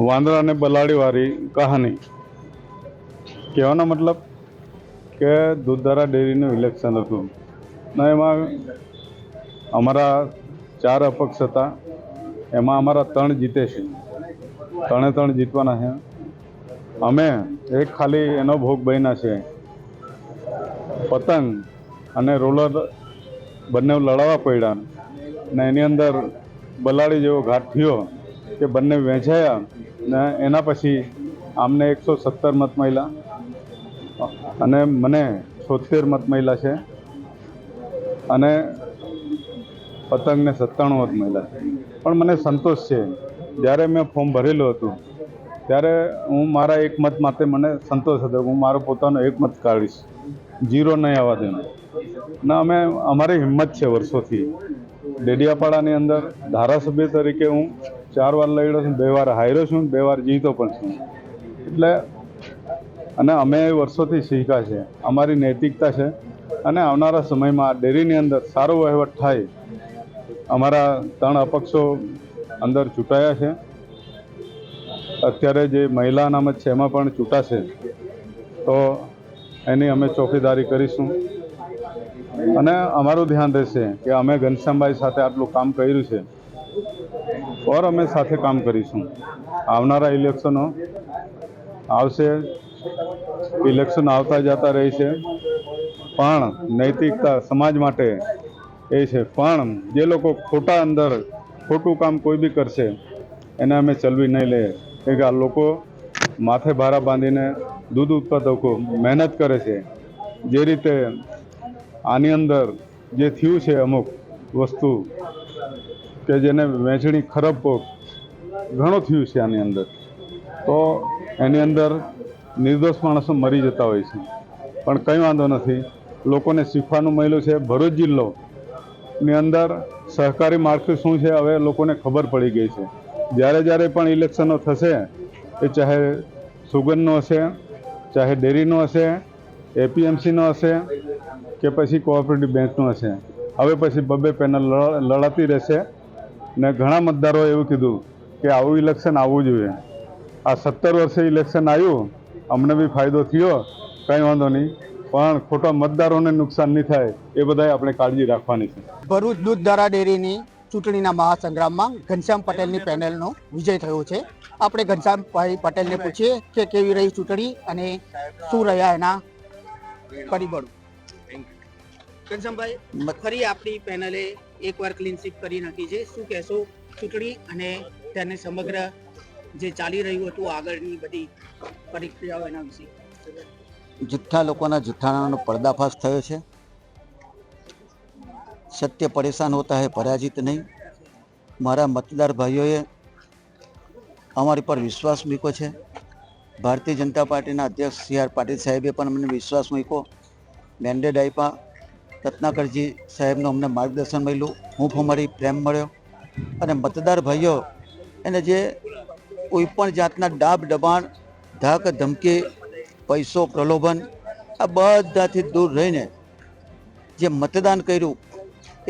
વાંદરા અને બલાડી વાળી કહાની કહેવાનો મતલબ કે દૂધધારા ડેરીનું ઇલેક્શન હતું ને એમાં અમારા 4 અપક્ષ હતા. એમાં અમારા 3 જીતે છે. 3 જીતવાના છે. અમે એક ખાલી એનો ભોગ બન્યા છે. પતંગ અને રોલર બંને લડાવવા પડ્યા ને એની અંદર બલાડી જેવો ઘાટ થયો કે બંને વેચાયા ને એના પછી આમને 117 મત મળ્યા અને મને 76 મત મળ્યા છે અને પતંગને 97 મત મળ્યા છે. પણ મને સંતોષ છે. જ્યારે મેં ફોર્મ ભરેલું હતું ત્યારે હું મારા 1 મત માટે મને સંતોષ હતો. હું મારો પોતાનો 1 મત કાઢીશ, 0 નહીં આવવા દેવાનો. ના, અમારી હિંમત છે વર્ષોથી. ડેડિયાપાડાની અંદર ધારાસભ્ય તરીકે હું 4 વાર લડ્યો છું, 2 વાર હાર્યો છું, 2 વાર જીતો પણ છું. એટલે અને અમે વર્ષોથી શીખ્યા છે. અમારી નૈતિકતા છે અને આવનારા સમયમાં ડેરીની અંદર સારો વહીવટ થાય. અમારા 3 અપક્ષો અંદર ચૂંટાયા છે. અત્યારે જે મહિલા અનામત છે એમાં પણ ચૂંટાશે તો એની અમે ચોકીદારી કરીશું અને અમારું ધ્યાન રહેશે કે અમે ઘનશ્યામભાઈ સાથે આટલું કામ કર્યું છે ઓર અમે સાથે કામ કરીશું. આવનારા ઇલેક્શનો આવશે, ઇલેક્શન આવતા જતા રહે છે, પણ નૈતિકતા સમાજ માટે એ છે. પણ જે લોકો ખોટા અંદર ખોટું કામ કોઈ બી કરશે એને અમે ચલવી નહીં લઈએ. કે આ લોકો માથે ભારા બાંધીને દૂધ ઉત્પાદકો મહેનત કરે છે. જે રીતે આની અંદર જે થયું છે અમુક વસ્તુ કે જેને વહેંચણી ખરાબ ઘણું થયું છે આની અંદર, તો એની અંદર નિર્દોષ માણસો મરી જતા હોય છે. પણ કંઈ વાંધો નથી, લોકોને શીખવાનું મળ્યું છે. ભરૂચ જિલ્લોની અંદર સહકારી માળખું શું છે હવે લોકોને ખબર પડી ગઈ છે. જ્યારે પણ ઇલેક્શનો થશે એ ચાહે સુગંધનો હશે, ચાહે ડેરીનો હશે, એપીએમસીનો હશે કે પછી કોઓપરેટિવ બેંકનો હશે, હવે પછી 2 પેનલ લડાતી રહેશે. ને ઘણા મતદારોએ એવું કીધું કે આવું ઇલેક્શન આવવું જોઈએ. આ 17 વર્ષે ઇલેક્શન આવ્યું, અમને બી ફાયદો થયો, કંઈ વાંધો નહીં, પણ ખોટા મતદારોને નુકસાન નહીં થાય એ બધાએ આપણે કાળજી રાખવાની છે. ભરૂચ દૂધધારા ડેરીની ચૂંટણીના મહાસંગ્રામમાં ઘનશ્યામ પટેલની પેનલનો વિજય થયો છે. આપણે ઘનશ્યામભાઈ પટેલને પૂછીએ કે કેવી રહી ચૂંટણી અને શું રહ્યા એના પરિબળો. ઘનશ્યામભાઈ, ફરી આપણી પેનલે એકવાર ક્લીન સ્વીપ કરી નાખી છે. શું કહેશો ચૂંટણી અને તેને સમગ્ર જે ચાલી રહ્યું હતું આગળની બધી પ્રક્રિયાઓ એના વિશે? જુઠ્ઠા લોકોના જુઠ્ઠાણાનો પર્દાફાશ થયો છે. સત્ય પરેશાન હોતા હૈ, પરાજિત નહીં. મારા મતદાર ભાઈઓએ અમારી પર વિશ્વાસ મૂક્યો છે. ભારતીય જનતા પાર્ટીના અધ્યક્ષ CR પાટીલ સાહેબે પણ અમને વિશ્વાસ મૂક્યો, મેન્ડેટ આપ્યા. રત્નાકરજી સાહેબનું અમને માર્ગદર્શન મળ્યું, હૂંફ અમારી પ્રેમ મળ્યો અને મતદાર ભાઈઓ એને જે કોઈ પણ જાતના ડાબ દબાણ, ધાક ધમકી, પૈસો, પ્રલોભન આ બધાથી દૂર રહીને જે મતદાન કર્યું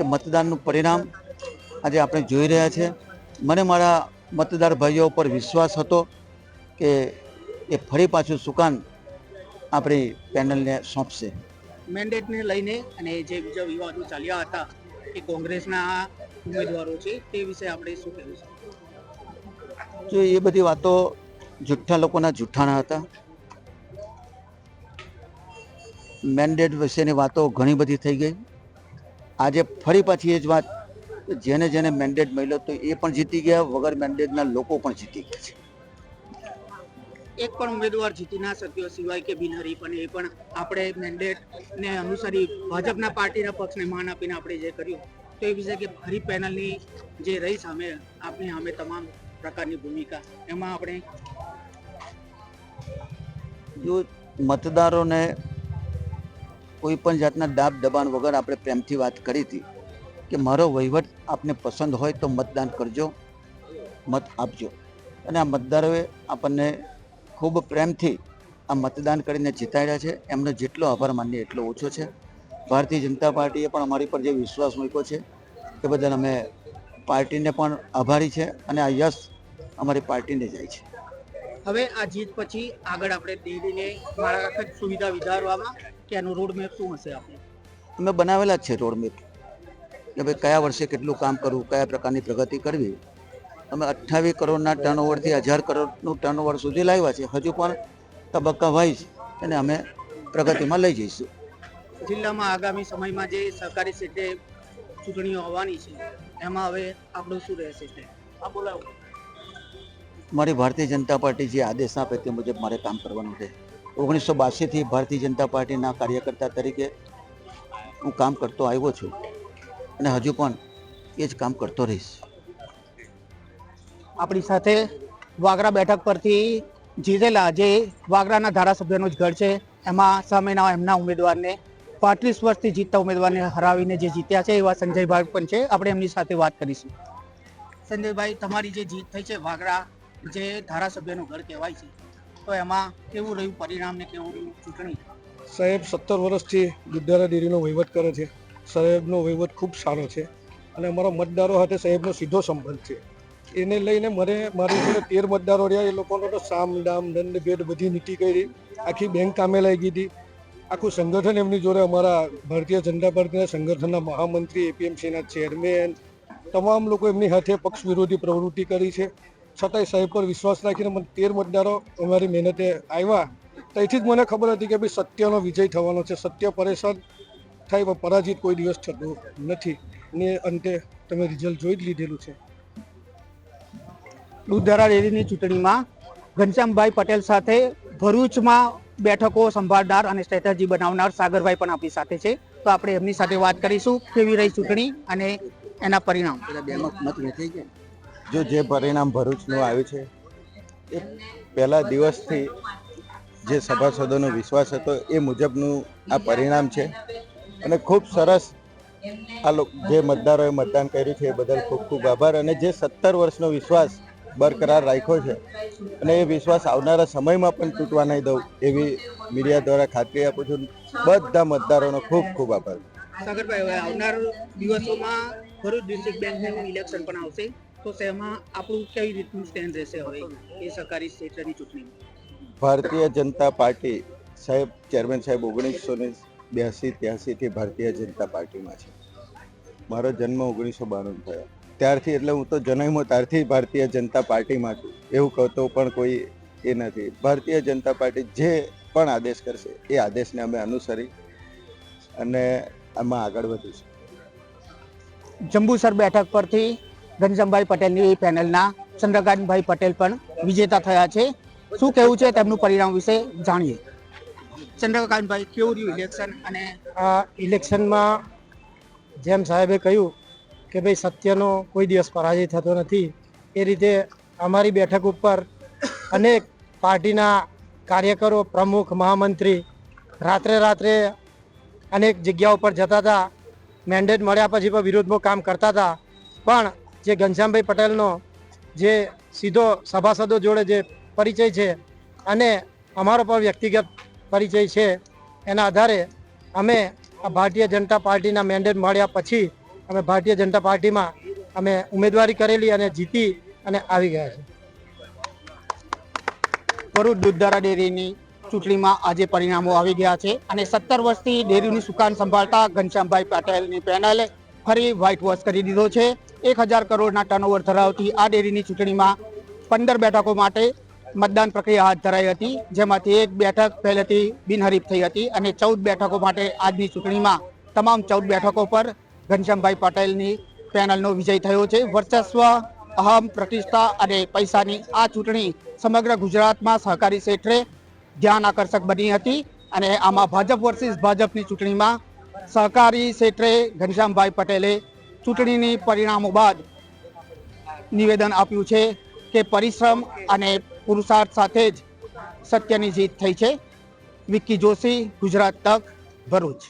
એ મતદાનનું પરિણામ આજે આપણે જોઈ રહ્યા છે. મને મારા મતદાર ભાઈઓ પર વિશ્વાસ હતો કે એ ફરી પાછું સુકાન આપણી પેનલને સોંપશે. મેન્ડેટને લઈને અને જે બીજા વિવાદો ચાલ્યા હતા એ કોંગ્રેસના ઉમેદવારો છે તે વિશે આપણે શું કહેવું છે? જો એ બધી વાતો જુઠ્ઠા લોકોના જુઠ્ઠાણા હતા. મેન્ડેટ વિશેની વાતો ઘણી બધી થઈ ગઈ. આજે ફરી પાછી એ જ વાત, જેને મેન્ડેટ મળ્યો તો એ પણ જીતી ગયા, વગર મેન્ડેટના લોકો પણ જીતી ગયા છે. એક પણ ઉમેદવાર જીતી ના શક્યો સિવાય કે બિનહરી, પણ એ પણ આપણે મેન્ડેટને અનુસરી ભાજપના પાર્ટીના પક્ષને માન આપીને આપણે જે કર્યું તો એ વિશે કે ફરી પેનલની જે રહી સામે આપણી સામે તમામ પ્રકારની ભૂમિકા એમાં આપણે જો મતદારોને કોઈ પણ જાતના દાબ દબાણ વગર આપણે પ્રેમથી વાત કરી હતી કે મારો વહીવટ આપને પસંદ હોય તો મતદાન કરજો, મત આપજો. અને આ મતદારોએ આપણને ખૂબ પ્રેમથી આ મતદાન કરીને જીતાડ્યા છે. એમનો જેટલો આભાર માનીએ એટલો ઓછો છે. ભારતીય જનતા પાર્ટીએ પણ અમારી પર જે વિશ્વાસ મૂક્યો છે એ બદલ અમે પાર્ટીને પણ આભારી છે અને આ યશ અમારી પાર્ટીને જાય છે. હવે આ જીત પછી આગળ આપણે ડેરીને માળખાગત સુવિધા વધારવામાં કે એનું રોડ મેપ શું હશે આપણે? અમે બનાવેલા જ છે રોડ મેપ કે ભાઈ કયા વર્ષે કેટલું કામ કરવું, કયા પ્રકારની પ્રગતિ કરવી. અમે 28 કરોડના ટર્નઓવરથી 1000 કરોડનું ટર્નઓવર સુધી લાવ્યા છે. હજુ પણ તબક્કા વાઇઝ એને અમે પ્રગતિમાં લઈ જઈશું. જિલ્લામાં આગામી સમયમાં જે સરકારી ક્ષેત્રે ચૂંટણીઓ આવવાની છે એમાં હવે આપણું શું રહેશે? આ બોલાવો. મારી ભારતીય જનતા પાર્ટી જે આદેશ આપે તે મુજબ મારે કામ કરવાનું છે. 1982થી ભારતીય જનતા પાર્ટીના કાર્યકર્તા તરીકે હું કામ કરતો આવ્યો છું અને હજુ પણ એ જ કામ કરતો રહીશ. આપણી સાથે વાગરા બેઠક પરથી જીતેલા જે વાગરાના ધારાસભ્યનું જ ઘર છે એમાં સામેના એમના ઉમેદવારને 35 વર્ષથી જીતતા ઉમેદવારને હરાવીને જે જીત્યા છે એવા સંજયભાઈ પણ છે. આપણે એમની સાથે વાત કરીશું. સંજયભાઈ, તમારી જે જીત થઈ છે વાગરા જે ધારાસભ્યનું ઘર કહેવાય છે, તો એમાં કેવું રહ્યું પરિણામ ને કેવું રહ્યું ચૂંટણી? સાહેબ 17 વર્ષથી દૂધધારા ડેરીનો વહીવટ કરે છે. સાહેબનો વહીવટ ખૂબ સારો છે અને અમારા મતદારો સાથે સાહેબનો સીધો સંબંધ છે. એને લઈને મારી જોડે 13 મતદારો રહ્યા. એ લોકોનો તો સામ દામ દંડ ભેદ બધી નીતિ કરી, આખી બેંક કામે લાગી હતી. આખું સંગઠન એમની જોડે, અમારા ભારતીય જનતા પાર્ટીના સંગઠનના મહામંત્રી, એપીએમસીના ચેરમેન, તમામ લોકો એમની સાથે પક્ષ વિરોધી પ્રવૃત્તિ કરી છે. છતાંય સાહેબ પર વિશ્વાસ રાખીને મને 13 મતદારો અમારી મહેનતે આવ્યા. ત્યાંથી જ મને ખબર હતી કે ભાઈ સત્યનો વિજય થવાનો છે. સત્ય પરેશાન થાય પણ પરાજિત કોઈ દિવસ થતું નથી. ને અંતે તમે રિઝલ્ટ જોઈ જ લીધેલું છે. દૂધધારા ડેરીની ચૂંટણીમાં ઘનશ્યામભાઈ પટેલ સાથે ભરૂચમાં બેઠકો સંભાળનાર અને સ્ટ્રેટેજી બનાવનાર સાગરભાઈ પણ આપણી સાથે છે. તો આપણે એમની સાથે વાત કરીશું કેવી રહી ચૂંટણી અને એના પરિણામ. જો જે પરિણામ ભરૂચનું આવ્યું છે એ પહેલા દિવસથી જે સભાસદોનો વિશ્વાસ હતો એ મુજબનું આ પરિણામ છે અને ખૂબ સરસ આ જે મતદારોએ મતદાન કર્યું છે એ બદલ ખૂબ ખૂબ આભાર. અને જે 17 વર્ષનો વિશ્વાસ બરકરાર રાખ્યો છે અને એ વિશ્વાસ આવનારા સમયમાં પણ તૂટવા નહીં દઉં એવી મીડિયા દ્વારા ખાતરી આપું છું. બધા મતદારોનો ખૂબ ખૂબ આભાર. સાગરભાઈ, હવે આવનાર દિવસોમાં ભરૂચ ડિસ્ટ્રિક્ટ બેંકનું ઇલેક્શન પણ આવશે, તો તેમાં આપણું કેવી રીતનું સ્ટેન્ડ રહેશે હવે એ સરકારી ક્ષેત્રની ચૂંટણીમાં? ભારતીય જનતા પાર્ટી સાહેબ, ચેરમેન સાહેબ 1982-83થી ભારતીય જનતા પાર્ટીમાં છે. મારો જન્મ 1992 થયો ત્યારથી, એટલે હું તો જન્મ્યો ત્યારથી ભારતીય જનતા પાર્ટીમાં છું. એવું કહેતો પણ કોઈ એ નથી. ભારતીય જનતા પાર્ટી જે પણ આદેશ કરશે એ આદેશને અમે અનુસરી અને આમાં આગળ વધીશું. જંબુસર બેઠક પરથી ઘનશ્યામભાઈ પટેલની પેનલના ચંદ્રકાંતભાઈ પટેલ પણ વિજેતા થયા છે. શું કહેવું છે તેમનું પરિણામ વિશે જાણીએ. ચંદ્રકાંતભાઈ, કેવું રહ્યું ઇલેક્શન? અને આ ઇલેક્શનમાં જેમ સાહેબે કહ્યું કે ભાઈ સત્યનો કોઈ દિવસ પરાજય થતો નથી, એ રીતે અમારી બેઠક ઉપર અનેક પાર્ટીના કાર્યકરો, પ્રમુખ, મહામંત્રી રાત્રે અનેક જગ્યાઓ પર જતા હતા. મેન્ડેટ મળ્યા પછી પણ વિરોધમાં કામ કરતા હતા. પણ જે ઘનશ્યામભાઈ પટેલનો જે સીધો સભાસદો જોડે જે પરિચય છે અને અમારો પણ વ્યક્તિગત પરિચય છે, એના આધારે અમે આ ભારતીય જનતા પાર્ટીના મેન્ડેટ મળ્યા પછી અમે ભારતીય જનતા પાર્ટીમાં અમે ઉમેદવારી કરેલી અને જીતી અને આવી ગયા છે. ભરૂચ દૂધધારા ડેરીની ચૂંટણીમાં આજે પરિણામો આવી ગયા છે અને 17 વર્ષથી ડેરીની સુકાન સંભાળતા ઘનશ્યામભાઈ પટેલની પેનલે ફરી વ્હાઇટ વોશ કરી દીધો છે. 1000 કરોડના ટર્નઓવર ધરાવતી આ ડેરીની ચૂંટણીમાં 15 બેઠકો માટે મતદાન પ્રક્રિયા હાથ ધરાઈ હતી, જેમાંથી 1 બેઠક પહેલેથી બિનહરીફ થઈ હતી અને 14 બેઠકો માટે આજની ચૂંટણીમાં તમામ 14 બેઠકો પર ઘનશ્યામભાઈ પટેલની પેનલનો વિજય થયો છે. વર્ચસ્વ, અહમ, પ્રતિષ્ઠા અને પૈસાની આ ચૂંટણી સમગ્ર ગુજરાતમાં સહકારી ક્ષેત્રે ધ્યાન આકર્ષક બની હતી અને આમાં ભાજપ વર્સિસ ભાજપની ચૂંટણીમાં સહકારી ક્ષેત્રે ઘનશ્યામભાઈ પટેલે ચૂંટણીની પરિણામો બાદ નિવેદન આપ્યું છે કે પરિશ્રમ અને પુરુષાર્થ સાથે જ સત્યની જીત થઈ છે. વિક્કી જોશી, ગુજરાત તક, ભરૂચ.